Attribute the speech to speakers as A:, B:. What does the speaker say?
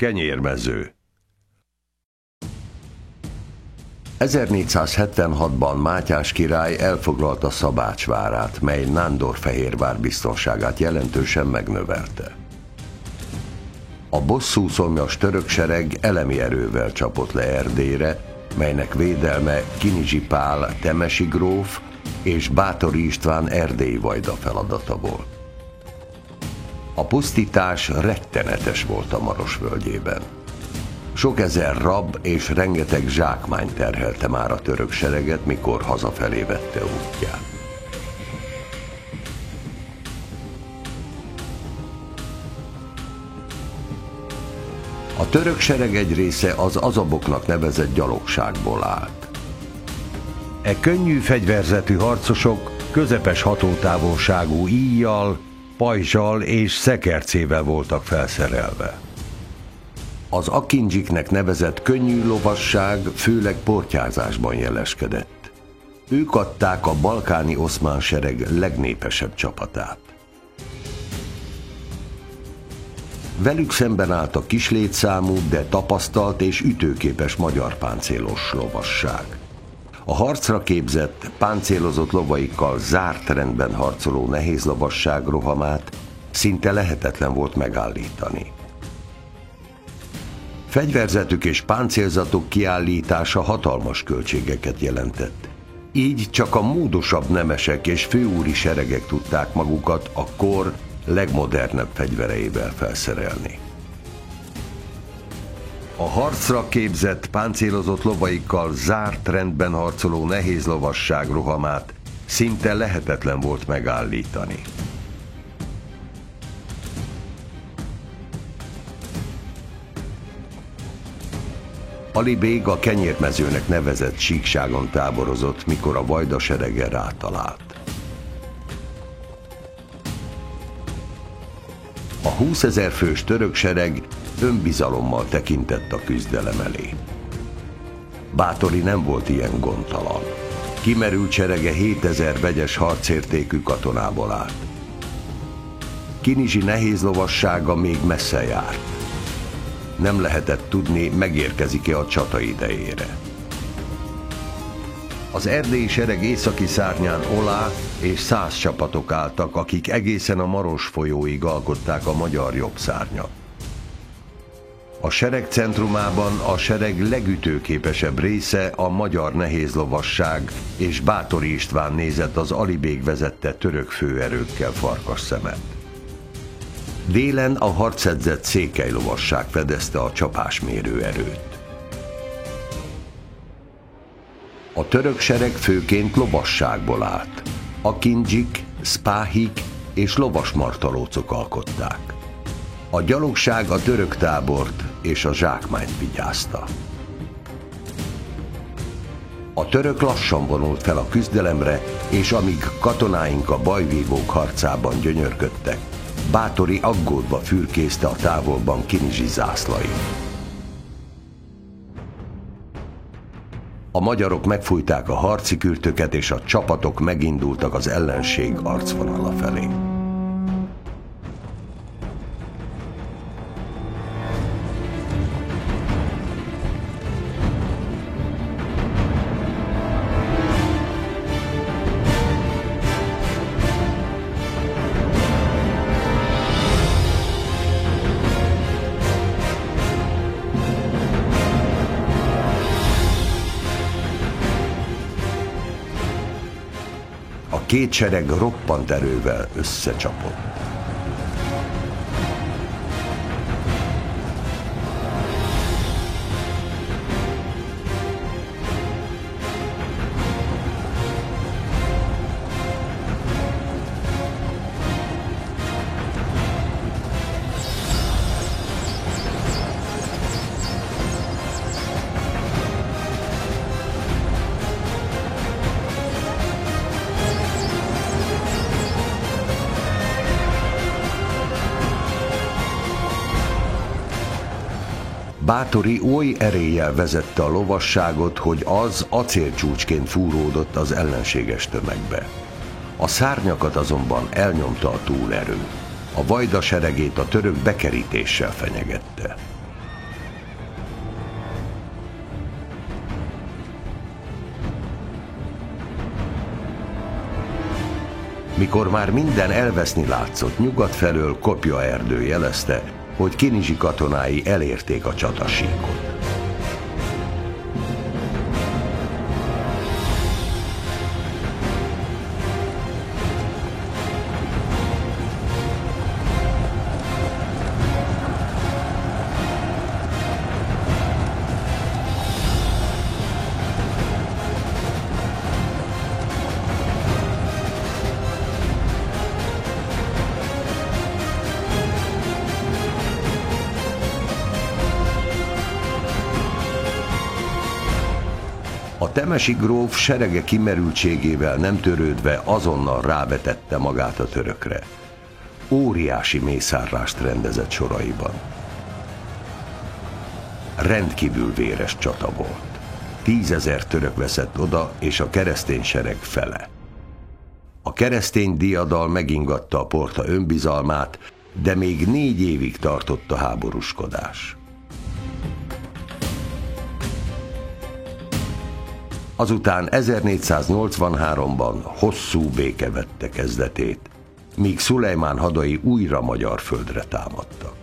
A: Kenyérmező. 1476-ban Mátyás király elfoglalta Szabács várát, mely Nándorfehérvár biztonságát jelentősen megnövelte. A bosszúszomjas török sereg elemi erővel csapott le Erdélyre, melynek védelme Kinizsi Pál temesi gróf és Báthory István erdélyi vajda feladata volt. A pusztítás rettenetes volt a Maros völgyében. Sok ezer rab és rengeteg zsákmány terhelte már a török sereget, mikor hazafelé vette útját. A török sereg egy része az azaboknak nevezett gyalogságból állt. E könnyű fegyverzetű harcosok közepes hatótávolságú íjjal, pajzsal és szekercével voltak felszerelve. Az akindzsiknek nevezett könnyű lovasság főleg portyázásban jeleskedett. Ők adták a balkáni oszmán sereg legnépesebb csapatát. Velük szemben állt a kislétszámú, de tapasztalt és ütőképes magyar páncélos lovasság. A harcra képzett, páncélozott lovaikkal zárt rendben harcoló nehéz lovasság rohamát szinte lehetetlen volt megállítani. Fegyverzetük és páncélzatuk kiállítása hatalmas költségeket jelentett. Így csak a módosabb nemesek és főúri seregek tudták magukat a kor legmodernebb fegyvereivel felszerelni. A harcra képzett, páncélozott lovaikkal zárt rendben harcoló nehéz lovasság rohamát szinte lehetetlen volt megállítani. Ali bég a Kenyérmezőnek nevezett síkságon táborozott, mikor a vajda serege rátalált. A 20 000 fős török sereg önbizalommal tekintett a küzdelem elé. Báthory nem volt ilyen gondtalan. Kimerült serege 7000 vegyes harcértékű katonából állt. Kinizsi nehéz lovassága még messze járt. Nem lehetett tudni, megérkezik-e a csata idejére. Az erdélyi sereg északi szárnyán Olá és Szász csapatok álltak, akik egészen a Maros folyóig alkották a magyar jobb szárnyat. A sereg centrumában a sereg legütőképesebb része a magyar nehézlovasság, és Báthory István nézett az Ali bég vezette török főerőkkel farkasszemet. Délen a harcedzett székely lovasság fedezte a csapásmérő erőt. A török sereg főként lovasságból állt. Akindzsik, szpáhik és lovasmartalócok alkották. A gyalogság a török tábort és a zsákmányt vigyázta. A török lassan vonult fel a küzdelemre, és amíg katonáink a bajvívók harcában gyönyörködtek, Báthory aggódva fürkészte a távolban Kinizsi zászlait. A magyarok megfújták a harci kürtöket, és a csapatok megindultak az ellenség arcvonala felé. A két sereg roppant erővel összecsapott. Báthory oly eréllyel vezette a lovasságot, hogy az acélcsúcsként fúródott az ellenséges tömegbe. A szárnyakat azonban elnyomta a túlerő. A vajda seregét a török bekerítéssel fenyegette. Mikor már minden elveszni látszott, nyugat felől kopja erdő jelezte, hogy Kinizsi katonái elérték a csatasíkot. A temesi gróf serege kimerültségével nem törődve azonnal rávetette magát a törökre. Óriási mészárlást rendezett soraiban. Rendkívül véres csata volt. 10 000 török veszett oda, és a keresztény sereg fele. A keresztény diadal megingatta a porta önbizalmát, de még 4 évig tartott a háborúskodás. Azután 1483-ban hosszú béke vette kezdetét, míg Szulejmán hadai újra magyar földre támadtak.